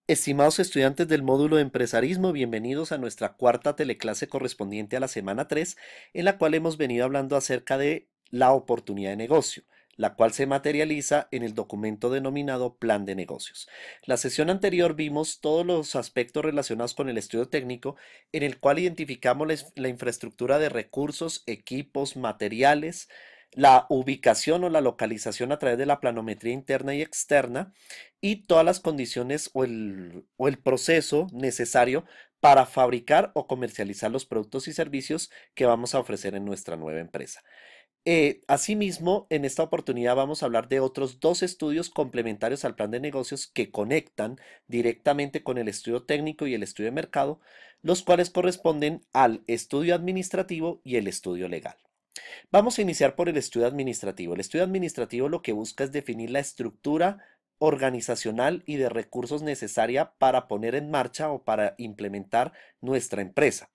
Estimados estudiantes del módulo de empresarismo, bienvenidos a nuestra cuarta teleclase correspondiente a la semana 3, en la cual hemos venido hablando acerca de la oportunidad de negocio, la cual se materializa en el documento denominado Plan de Negocios. La sesión anterior vimos todos los aspectos relacionados con el estudio técnico, en el cual identificamos la infraestructura de recursos, equipos, materiales, la ubicación o la localización a través de la planometría interna y externa, y todas las condiciones o el proceso necesario para fabricar o comercializar los productos y servicios que vamos a ofrecer en nuestra nueva empresa. Asimismo, en esta oportunidad vamos a hablar de otros dos estudios complementarios al plan de negocios que conectan directamente con el estudio técnico y el estudio de mercado, los cuales corresponden al estudio administrativo y el estudio legal. Vamos a iniciar por el estudio administrativo. El estudio administrativo lo que busca es definir la estructura organizacional y de recursos necesaria para poner en marcha o para implementar nuestra empresa.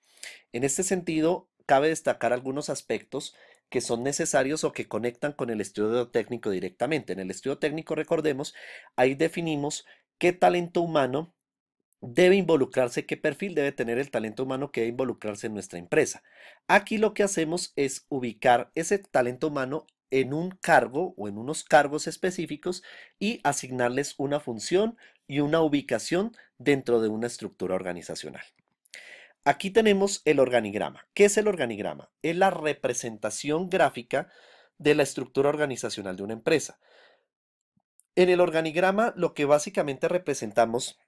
En este sentido, cabe destacar algunos aspectos que son necesarios o que conectan con el estudio técnico directamente. En el estudio técnico, recordemos, ahí definimos qué talento humano debe involucrarse, qué perfil debe tener el talento humano que debe involucrarse en nuestra empresa. Aquí lo que hacemos es ubicar ese talento humano en un cargo o en unos cargos específicos y asignarles una función y una ubicación dentro de una estructura organizacional. Aquí tenemos el organigrama. ¿Qué es el organigrama? Es la representación gráfica de la estructura organizacional de una empresa. En el organigrama lo que básicamente representamos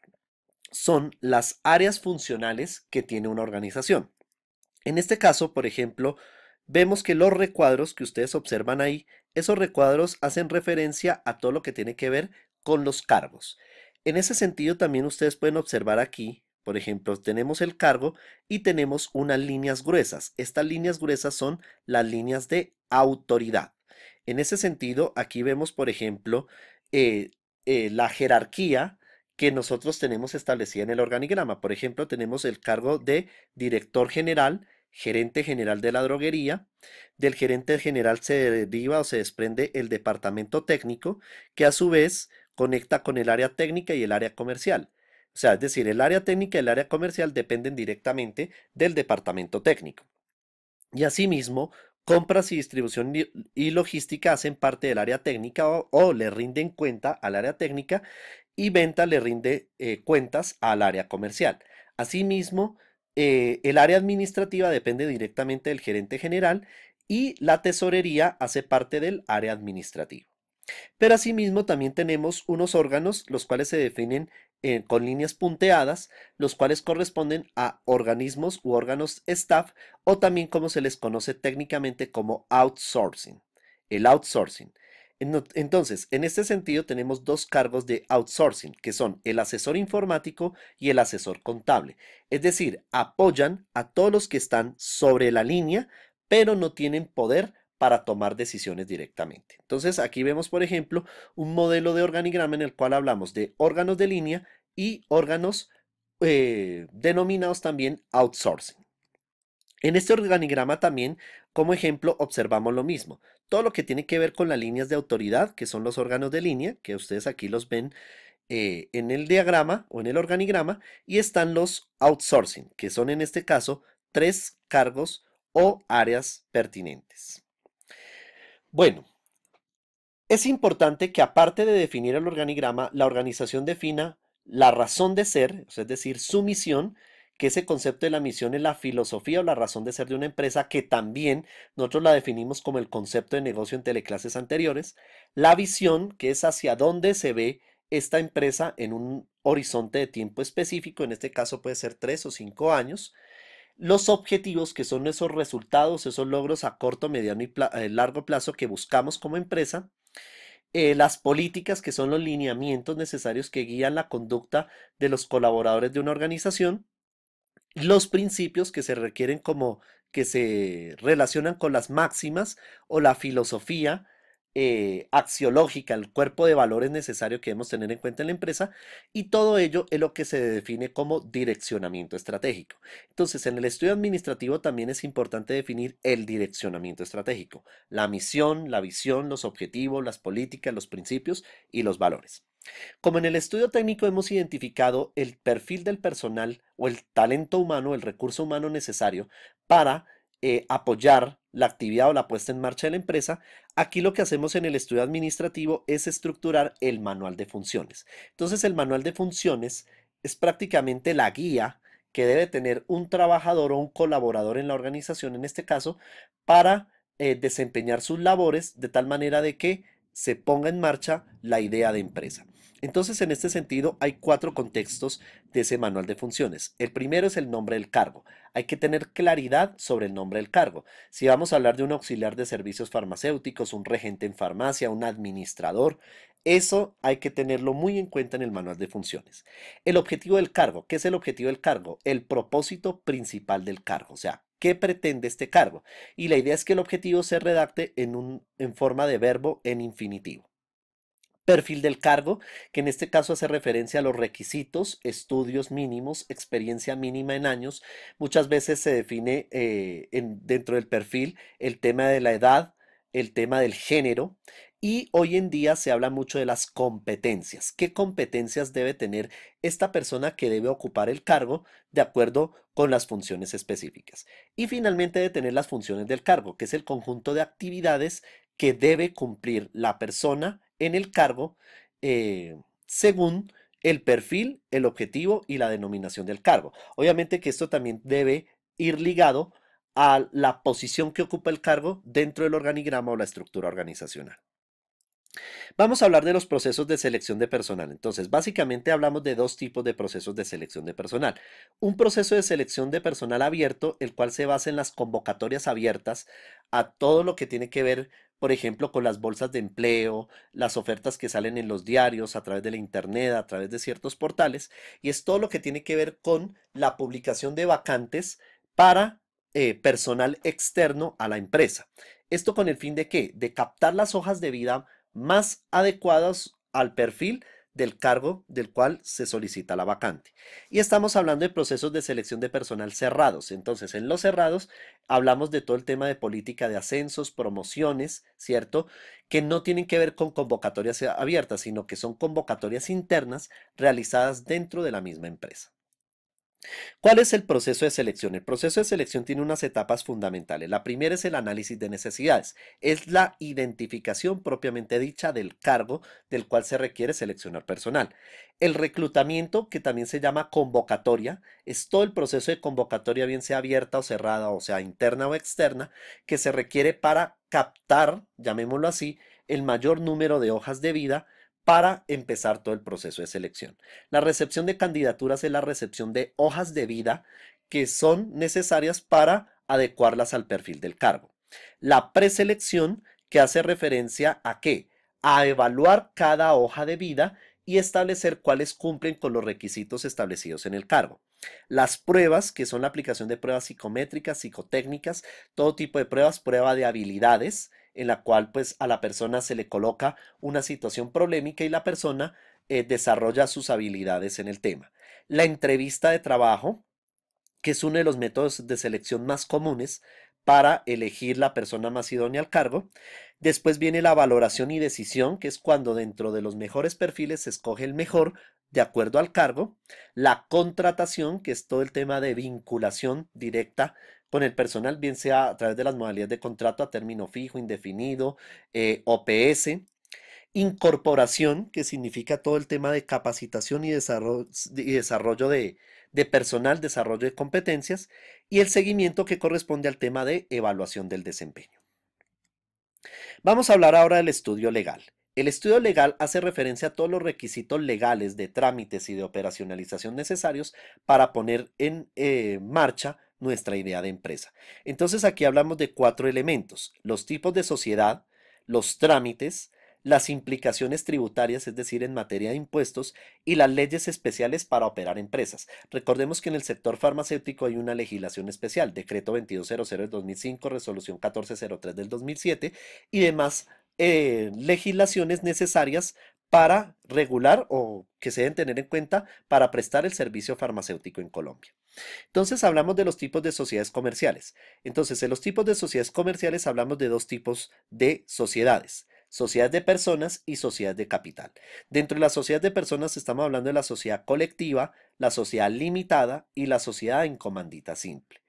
son las áreas funcionales que tiene una organización. En este caso, por ejemplo, vemos que los recuadros que ustedes observan ahí, esos recuadros hacen referencia a todo lo que tiene que ver con los cargos. En ese sentido, también ustedes pueden observar aquí, por ejemplo, tenemos el cargo y tenemos unas líneas gruesas. Estas líneas gruesas son las líneas de autoridad. En ese sentido, aquí vemos, por ejemplo, eh, la jerarquía que nosotros tenemos establecida en el organigrama. Por ejemplo, tenemos el cargo de director general, gerente general de la droguería. Del gerente general se deriva o se desprende el departamento técnico, que a su vez conecta con el área técnica y el área comercial. O sea, es decir, el área técnica y el área comercial dependen directamente del departamento técnico. Y asimismo, compras y distribución y logística hacen parte del área técnica o le rinden cuenta al área técnica, y venta le rinde cuentas al área comercial. Asimismo, el área administrativa depende directamente del gerente general y la tesorería hace parte del área administrativa. Pero asimismo también tenemos unos órganos, los cuales se definen con líneas punteadas, los cuales corresponden a organismos u órganos staff, o también como se les conoce técnicamente como outsourcing. El outsourcing. Entonces, en este sentido tenemos dos cargos de outsourcing, que son el asesor informático y el asesor contable. Es decir, apoyan a todos los que están sobre la línea, pero no tienen poder para tomar decisiones directamente. Entonces, aquí vemos, por ejemplo, un modelo de organigrama en el cual hablamos de órganos de línea y órganos denominados también outsourcing. En este organigrama también, como ejemplo, observamos lo mismo. Todo lo que tiene que ver con las líneas de autoridad, que son los órganos de línea, que ustedes aquí los ven en el diagrama o en el organigrama, y están los outsourcing, que son en este caso tres cargos o áreas pertinentes. Bueno, es importante que aparte de definir el organigrama, la organización defina la razón de ser, es decir, su misión, que ese concepto de la misión es la filosofía o la razón de ser de una empresa, que también nosotros la definimos como el concepto de negocio en teleclases anteriores, la visión, que es hacia dónde se ve esta empresa en un horizonte de tiempo específico, en este caso puede ser 3 o 5 años, los objetivos, que son esos resultados, esos logros a corto, mediano y largo plazo que buscamos como empresa, las políticas, que son los lineamientos necesarios que guían la conducta de los colaboradores de una organización, los principios que se requieren como que se relacionan con las máximas o la filosofía axiológica, el cuerpo de valores necesario que debemos tener en cuenta en la empresa, y todo ello es lo que se define como direccionamiento estratégico. Entonces, en el estudio administrativo también es importante definir el direccionamiento estratégico, la misión, la visión, los objetivos, las políticas, los principios y los valores. Como en el estudio técnico hemos identificado el perfil del personal o el talento humano, el recurso humano necesario para apoyar la actividad o la puesta en marcha de la empresa, aquí lo que hacemos en el estudio administrativo es estructurar el manual de funciones. Entonces, el manual de funciones es prácticamente la guía que debe tener un trabajador o un colaborador en la organización, en este caso, para desempeñar sus labores de tal manera de que se ponga en marcha la idea de empresa. Entonces, en este sentido, hay cuatro contextos de ese manual de funciones. El primero es el nombre del cargo. Hay que tener claridad sobre el nombre del cargo. Si vamos a hablar de un auxiliar de servicios farmacéuticos, un regente en farmacia, un administrador, eso hay que tenerlo muy en cuenta en el manual de funciones. El objetivo del cargo. ¿Qué es el objetivo del cargo? El propósito principal del cargo. O sea, ¿qué pretende este cargo? Y la idea es que el objetivo se redacte en forma de verbo en infinitivo. Perfil del cargo, que en este caso hace referencia a los requisitos, estudios mínimos, experiencia mínima en años. Muchas veces se define dentro del perfil el tema de la edad, el tema del género y hoy en día se habla mucho de las competencias. ¿Qué competencias debe tener esta persona que debe ocupar el cargo de acuerdo con las funciones específicas? Y finalmente debe tener las funciones del cargo, que es el conjunto de actividades que debe cumplir la persona en el cargo según el perfil, el objetivo y la denominación del cargo. Obviamente que esto también debe ir ligado a la posición que ocupa el cargo dentro del organigrama o la estructura organizacional. Vamos a hablar de los procesos de selección de personal. Entonces, básicamente hablamos de dos tipos de procesos de selección de personal. Un proceso de selección de personal abierto, el cual se basa en las convocatorias abiertas a todo lo que tiene que ver, por ejemplo, con las bolsas de empleo, las ofertas que salen en los diarios, a través de la internet, a través de ciertos portales, y es todo lo que tiene que ver con la publicación de vacantes para personal externo a la empresa. ¿Esto con el fin de qué? De captar las hojas de vida más adecuados al perfil del cargo del cual se solicita la vacante. Y estamos hablando de procesos de selección de personal cerrados. Entonces, en los cerrados hablamos de todo el tema de política de ascensos, promociones, ¿cierto? Que no tienen que ver con convocatorias abiertas, sino que son convocatorias internas realizadas dentro de la misma empresa. ¿Cuál es el proceso de selección? El proceso de selección tiene unas etapas fundamentales. La primera es el análisis de necesidades. Es la identificación propiamente dicha del cargo del cual se requiere seleccionar personal. El reclutamiento, que también se llama convocatoria, es todo el proceso de convocatoria, bien sea abierta o cerrada, o sea, interna o externa, que se requiere para captar, llamémoslo así, el mayor número de hojas de vida para empezar todo el proceso de selección. La recepción de candidaturas es la recepción de hojas de vida que son necesarias para adecuarlas al perfil del cargo. La preselección, que hace referencia a qué? A evaluar cada hoja de vida y establecer cuáles cumplen con los requisitos establecidos en el cargo. Las pruebas, que son la aplicación de pruebas psicométricas, psicotécnicas, todo tipo de pruebas, prueba de habilidades, en la cual pues a la persona se le coloca una situación problemática y la persona desarrolla sus habilidades en el tema. La entrevista de trabajo, que es uno de los métodos de selección más comunes para elegir la persona más idónea al cargo. Después viene la valoración y decisión, que es cuando dentro de los mejores perfiles se escoge el mejor de acuerdo al cargo. La contratación, que es todo el tema de vinculación directa con el personal, bien sea a través de las modalidades de contrato a término fijo, indefinido, OPS. Incorporación, que significa todo el tema de capacitación y desarrollo de personal, desarrollo de competencias, y el seguimiento que corresponde al tema de evaluación del desempeño. Vamos a hablar ahora del estudio legal. El estudio legal hace referencia a todos los requisitos legales de trámites y de operacionalización necesarios para poner en marcha nuestra idea de empresa. Entonces aquí hablamos de cuatro elementos: los tipos de sociedad, los trámites, las implicaciones tributarias, es decir, en materia de impuestos, y las leyes especiales para operar empresas. Recordemos que en el sector farmacéutico hay una legislación especial, Decreto 2200 del 2005, Resolución 1403 del 2007 y demás legislaciones necesarias para regular o que se deben tener en cuenta para prestar el servicio farmacéutico en Colombia. Entonces hablamos de los tipos de sociedades comerciales. Entonces, en los tipos de sociedades comerciales hablamos de dos tipos de sociedades: sociedades de personas y sociedades de capital. Dentro de las sociedades de personas estamos hablando de la sociedad colectiva, la sociedad limitada y la sociedad en comandita simple.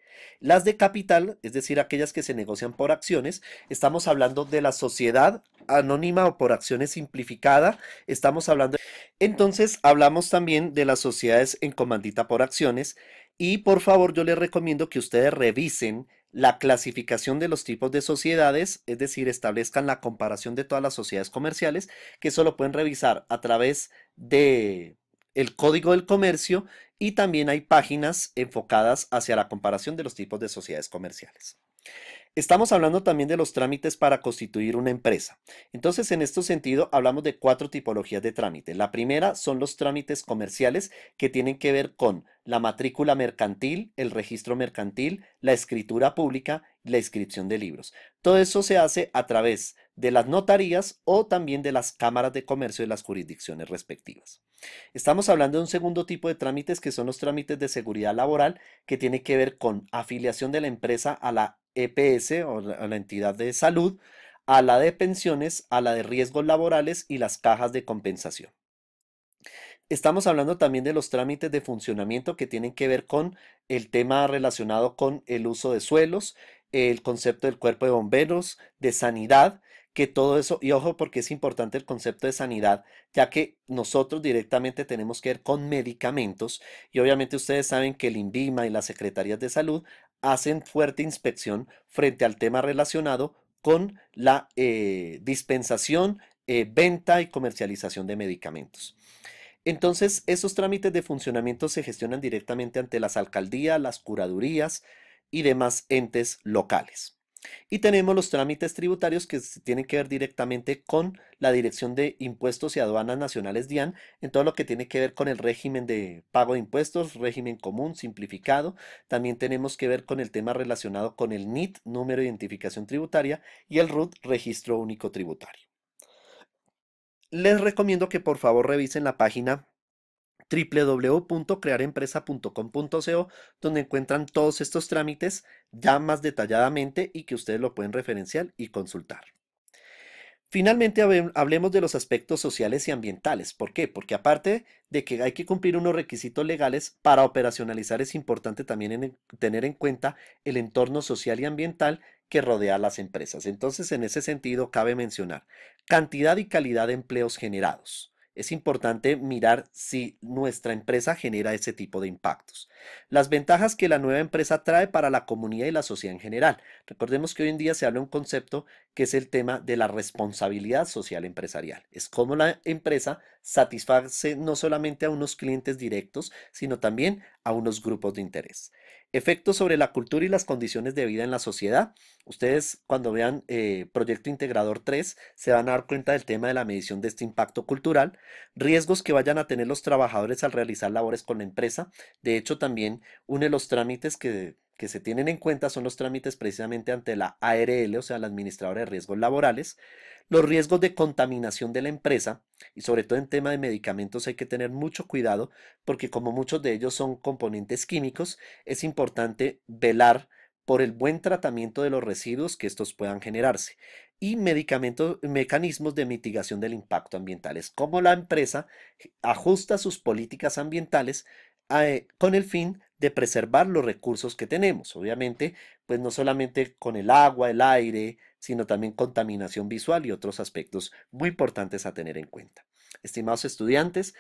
Las de capital, es decir, aquellas que se negocian por acciones, estamos hablando de la sociedad anónima o por acciones simplificada, estamos hablando. Entonces, hablamos también de las sociedades en comandita por acciones y por favor yo les recomiendo que ustedes revisen la clasificación de los tipos de sociedades, es decir, establezcan la comparación de todas las sociedades comerciales, que eso lo pueden revisar a través de el Código del Comercio y también hay páginas enfocadas hacia la comparación de los tipos de sociedades comerciales. Estamos hablando también de los trámites para constituir una empresa. Entonces, en este sentido, hablamos de cuatro tipologías de trámite. La primera son los trámites comerciales que tienen que ver con la matrícula mercantil, el registro mercantil, la escritura pública y la inscripción de libros. Todo eso se hace a través de las notarías o también de las cámaras de comercio de las jurisdicciones respectivas. Estamos hablando de un segundo tipo de trámites que son los trámites de seguridad laboral que tiene que ver con afiliación de la empresa a la EPS o a la entidad de salud, a la de pensiones, a la de riesgos laborales y las cajas de compensación. Estamos hablando también de los trámites de funcionamiento que tienen que ver con el tema relacionado con el uso de suelos, el concepto del cuerpo de bomberos, de sanidad, que todo eso, y ojo porque es importante el concepto de sanidad, ya que nosotros directamente tenemos que ver con medicamentos y obviamente ustedes saben que el INVIMA y las secretarías de salud hacen fuerte inspección frente al tema relacionado con la dispensación, venta y comercialización de medicamentos. Entonces, esos trámites de funcionamiento se gestionan directamente ante las alcaldías, las curadurías y demás entes locales. Y tenemos los trámites tributarios que tienen que ver directamente con la Dirección de Impuestos y Aduanas Nacionales DIAN, en todo lo que tiene que ver con el régimen de pago de impuestos, régimen común, simplificado. También tenemos que ver con el tema relacionado con el NIT, número de identificación tributaria, y el RUT, registro único tributario. Les recomiendo que por favor revisen la página www.crearempresa.com.co, donde encuentran todos estos trámites ya más detalladamente y que ustedes lo pueden referenciar y consultar. Finalmente, hablemos de los aspectos sociales y ambientales. ¿Por qué? Porque aparte de que hay que cumplir unos requisitos legales para operacionalizar, es importante también tener en cuenta el entorno social y ambiental que rodea a las empresas. Entonces, en ese sentido, cabe mencionar cantidad y calidad de empleos generados. Es importante mirar si nuestra empresa genera ese tipo de impactos. Las ventajas que la nueva empresa trae para la comunidad y la sociedad en general. Recordemos que hoy en día se habla de un concepto que es el tema de la responsabilidad social empresarial. Es cómo la empresa satisface no solamente a unos clientes directos, sino también a unos grupos de interés. Efectos sobre la cultura y las condiciones de vida en la sociedad. Ustedes cuando vean Proyecto Integrador 3 se van a dar cuenta del tema de la medición de este impacto cultural, riesgos que vayan a tener los trabajadores al realizar labores con la empresa. De hecho, también uno de los trámites que se tienen en cuenta son los trámites precisamente ante la ARL, o sea, la Administradora de Riesgos Laborales, los riesgos de contaminación de la empresa y sobre todo en tema de medicamentos hay que tener mucho cuidado porque como muchos de ellos son componentes químicos, es importante velar por el buen tratamiento de los residuos que estos puedan generarse y mecanismos de mitigación del impacto ambiental. Es como la empresa ajusta sus políticas ambientales con el fin de preservar los recursos que tenemos. Obviamente, pues no solamente con el agua, el aire, sino también contaminación visual y otros aspectos muy importantes a tener en cuenta. Estimados estudiantes,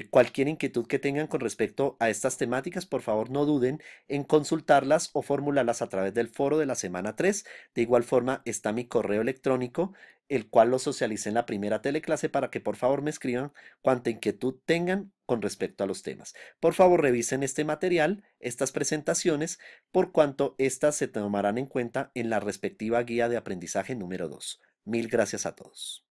cualquier inquietud que tengan con respecto a estas temáticas, por favor no duden en consultarlas o formularlas a través del foro de la semana 3. De igual forma está mi correo electrónico, el cual lo socialicé en la primera teleclase para que por favor me escriban cuanta inquietud tengan con respecto a los temas. Por favor revisen este material, estas presentaciones, por cuanto estas se tomarán en cuenta en la respectiva guía de aprendizaje número 2. Mil gracias a todos.